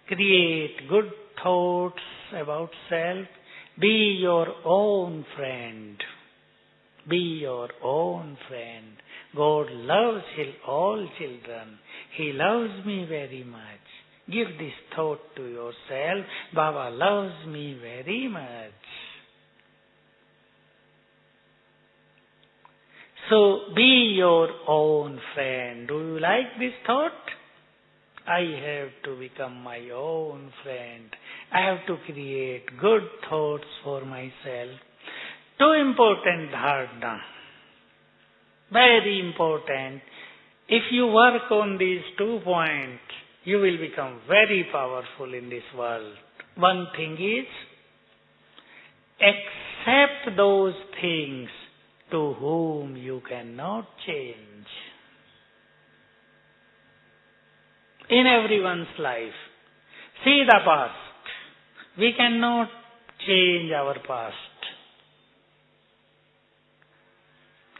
Create good thoughts about self. Be your own friend. Be your own friend. God loves all children. He loves me very much. Give this thought to yourself. Baba loves me very much. So, be your own friend. Do you like this thought? I have to become my own friend. I have to create good thoughts for myself. Two important dharana. Very important. If you work on these 2 points, you will become very powerful in this world. One thing is, accept those things to whom you cannot change. In everyone's life, see the past. We cannot change our past.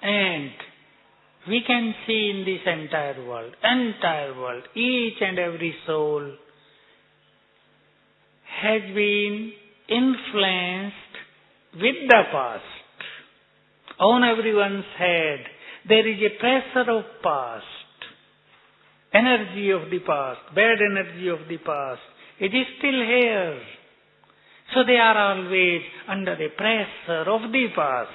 And we can see in this entire world, each and every soul has been influenced with the past. On everyone's head, there is a pressure of past, energy of the past, bad energy of the past. It is still here. So they are always under the pressure of the past.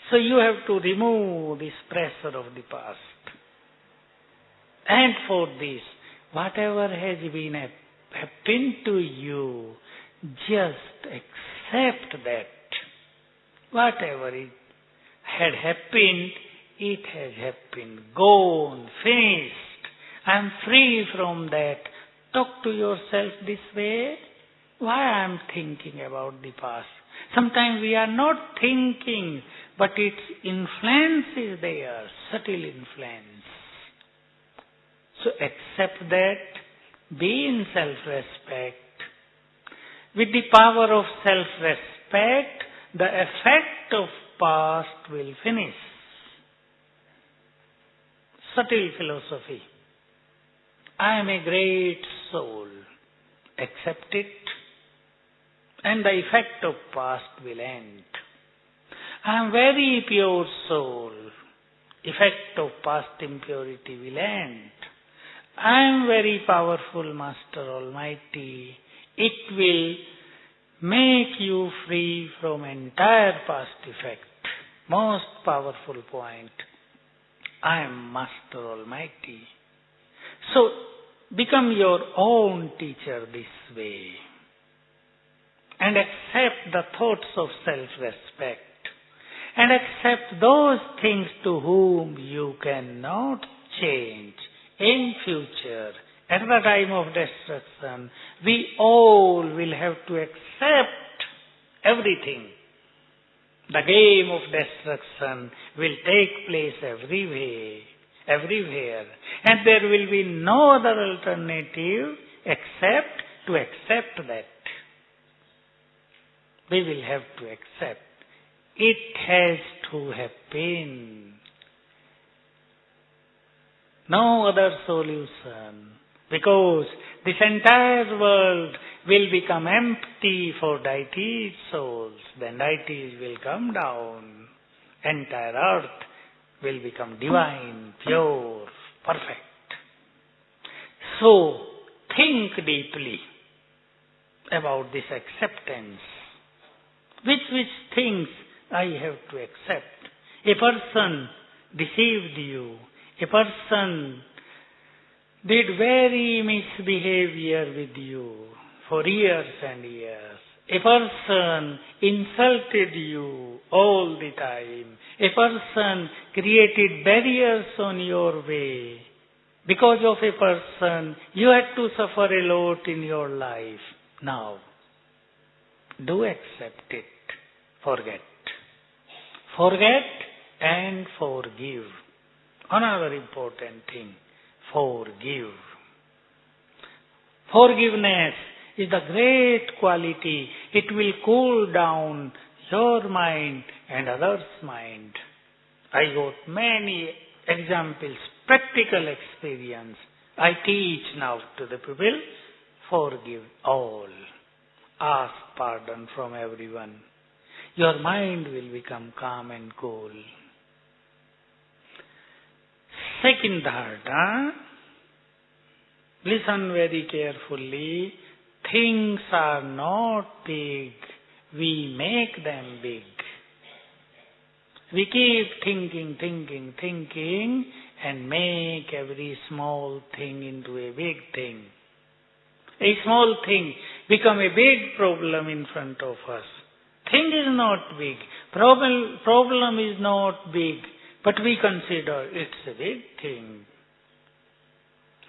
So you have to remove this pressure of the past. And for this, whatever has been happened to you, just accept that. Whatever it had happened, it has happened. Gone, finished. I am free from that. Talk to yourself this way. Why I am thinking about the past? Sometimes we are not thinking, but its influence is there, subtle influence. So accept that, be in self-respect. With the power of self-respect, the effect of past will finish. Subtle philosophy. I am a great soul. Accept it, and the effect of past will end. I am very pure soul. Effect of past impurity will end. I am very powerful, Master Almighty. It will make you free from entire past effect. Most powerful point. I am Master Almighty. So, become your own teacher this way. And accept the thoughts of self-respect. And accept those things to whom you cannot change. In future, at the time of destruction, we all will have to accept everything. The game of destruction will take place everywhere. And there will be no other alternative except to accept that. We will have to accept. It has to happen. No other solution. Because this entire world will become empty for deity souls. Then deities will come down. Entire earth will become divine, pure, perfect. So, think deeply about this acceptance. Which things I have to accept? A person deceived you. A person did very misbehavior with you for years and years. A person insulted you all the time. A person created barriers on your way. Because of a person, you had to suffer a lot in your life. Now, do accept it. Forget. Forget and forgive. Another important thing, forgive. Forgiveness is the great quality. It will cool down your mind and others' mind. I got many examples, practical experience. I teach now to the people, forgive all. Ask pardon from everyone. Your mind will become calm and cool. Second heart, listen very carefully. Things are not big. We make them big. We keep thinking and make every small thing into a big thing. A small thing become a big problem in front of us. Thing is not big. Problem is not big. But we consider it's a big thing.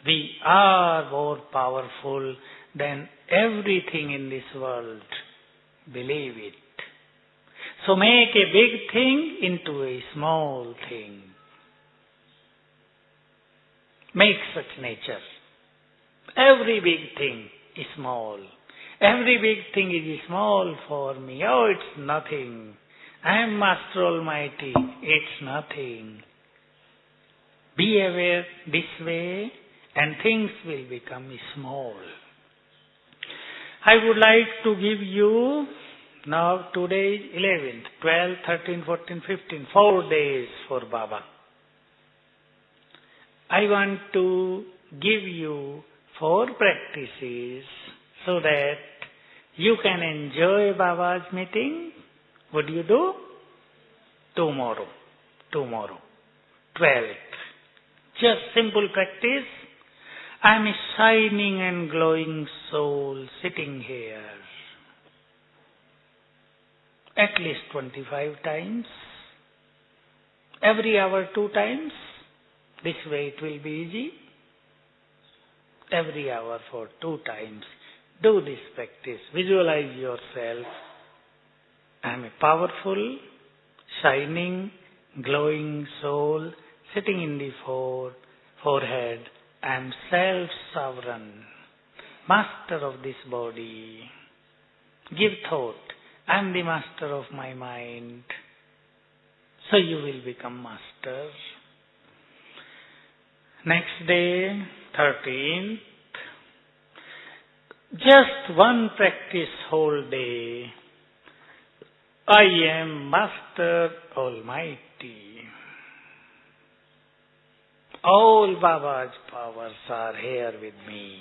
We are more powerful than everything in this world. Believe it. So make a big thing into a small thing. Make such nature. Every big thing is small. Every big thing is small for me. Oh, it's nothing. I am Master Almighty. It's nothing. Be aware this way and things will become small. I would like to give you now today is 11th, 12th, 13th, 14th, 15th, 4 days for Baba. I want to give you 4 practices so that you can enjoy Baba's meeting. What do you do? Tomorrow, 12th. Just simple practice. I am a shining and glowing soul sitting here. At least 25 times. Every hour 2 times. This way it will be easy. Every hour for 2 times. Do this practice. Visualize yourself. I am a powerful, shining, glowing soul sitting in the forehead. I am self-sovereign, master of this body. Give thought. I am the master of my mind. So you will become master. Next day, 13th. Just one practice whole day. I am Master Almighty. All Baba's powers are here with me.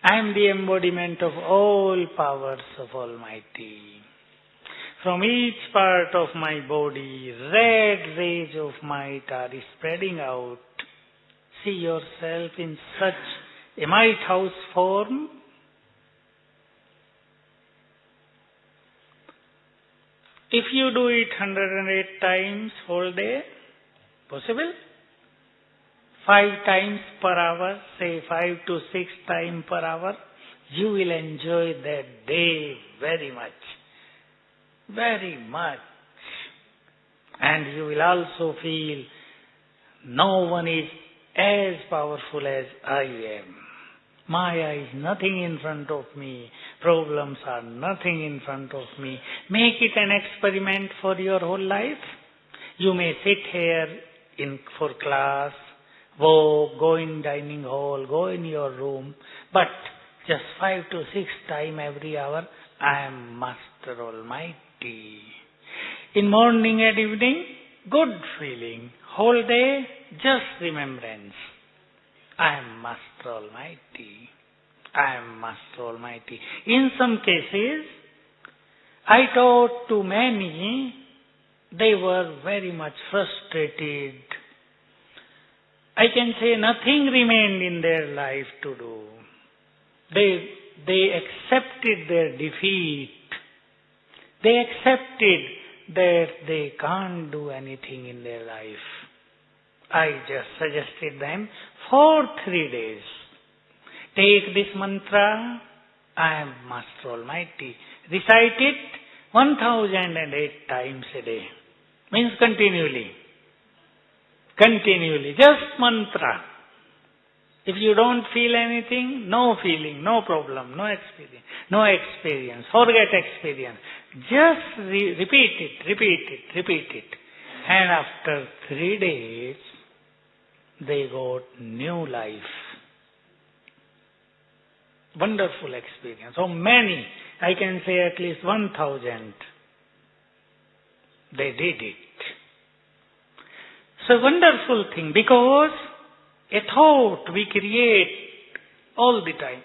I am the embodiment of all powers of Almighty. From each part of my body, red rays of might are spreading out. See yourself in such a might house form. If you do it 108 times whole day, possible? 5 times per hour, say 5 to 6 times per hour, you will enjoy that day very much. Very much. And you will also feel no one is as powerful as I am. Maya is nothing in front of me. Problems are nothing in front of me. Make it an experiment for your whole life. You may sit here for class, walk, go in dining hall, go in your room, but just 5 to 6 times every hour, I am Master Almighty. In morning and evening, good feeling. Whole day, just remembrance. I am Master Almighty. I am Master Almighty. In some cases, I taught to many, they were very much frustrated. I can say nothing remained in their life to do. They accepted their defeat. They accepted that they can't do anything in their life. I just suggested them for 3 days. Take this mantra, I am Master Almighty. Recite it 1008 times a day. Means continually. Continually. Just mantra. If you don't feel anything, no feeling, no problem, no experience. No experience. Forget experience. Just repeat it, repeat it, repeat it. And after 3 days, they got new life. Wonderful experience. So many, I can say at least 1,000. They did it. So wonderful thing, because a thought we create all the time.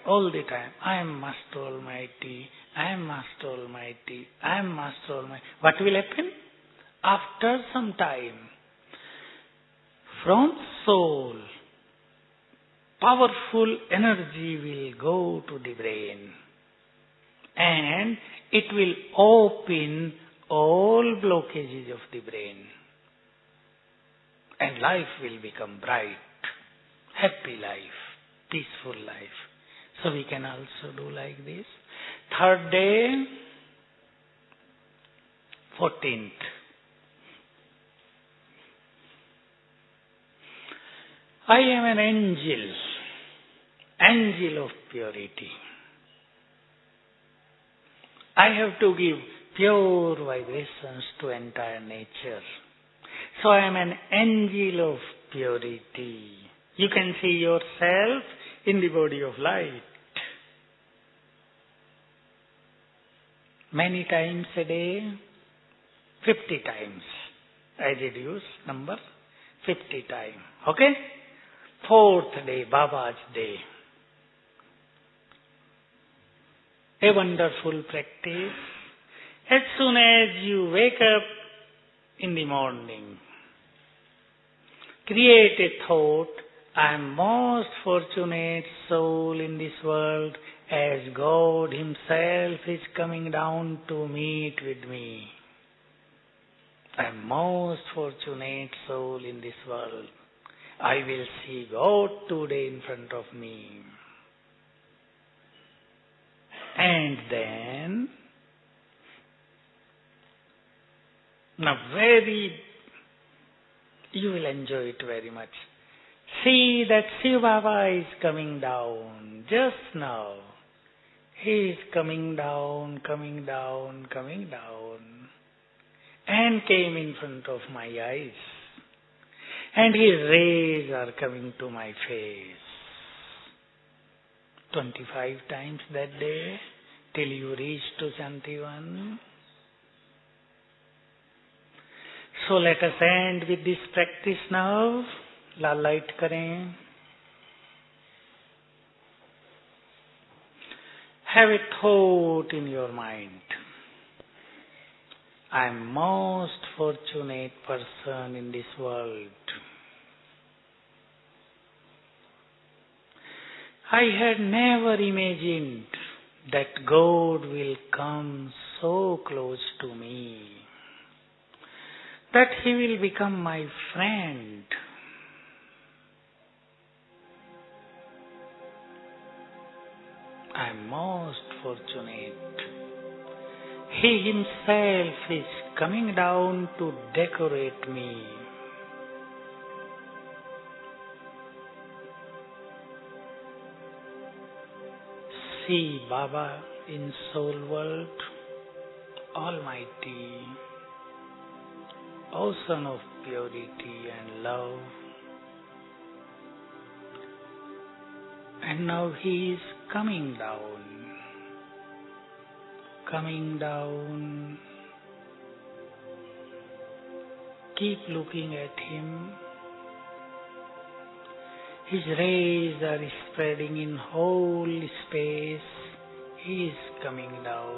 I am Master Almighty, I am Master Almighty, I am Master Almighty. What will happen? After some time, from soul, powerful energy will go to the brain and it will open all blockages of the brain and life will become bright, happy life, peaceful life. So we can also do like this. 3rd day, 14th. I am an angel, angel of purity. I have to give pure vibrations to entire nature. So I am an angel of purity. You can see yourself in the body of light. Many times a day, 50 times. I did use number 50 times. Okay? 4th day, Baba's day. A wonderful practice. As soon as you wake up in the morning, create a thought, I am most fortunate soul in this world as God Himself is coming down to meet with me. I am most fortunate soul in this world. I will see God today in front of me. And then, now you will enjoy it very much. See that Shiv Baba is coming down just now. He is coming down, coming down, coming down, and came in front of my eyes. And His rays are coming to my face. 25 times that day, till you reach to Shantivan. So let us end with this practice now. Lal light करें. Have a thought in your mind. I am most fortunate person in this world. I had never imagined that God will come so close to me, that He will become my friend. I am most fortunate. He Himself is coming down to decorate me. See Baba in soul world, Almighty, ocean of purity and love. And now He is coming down, coming down. Keep looking at Him. His rays are spreading in whole space. He is coming down.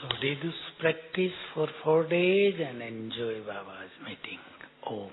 So do this practice for 4 days and enjoy Baba's meeting. Om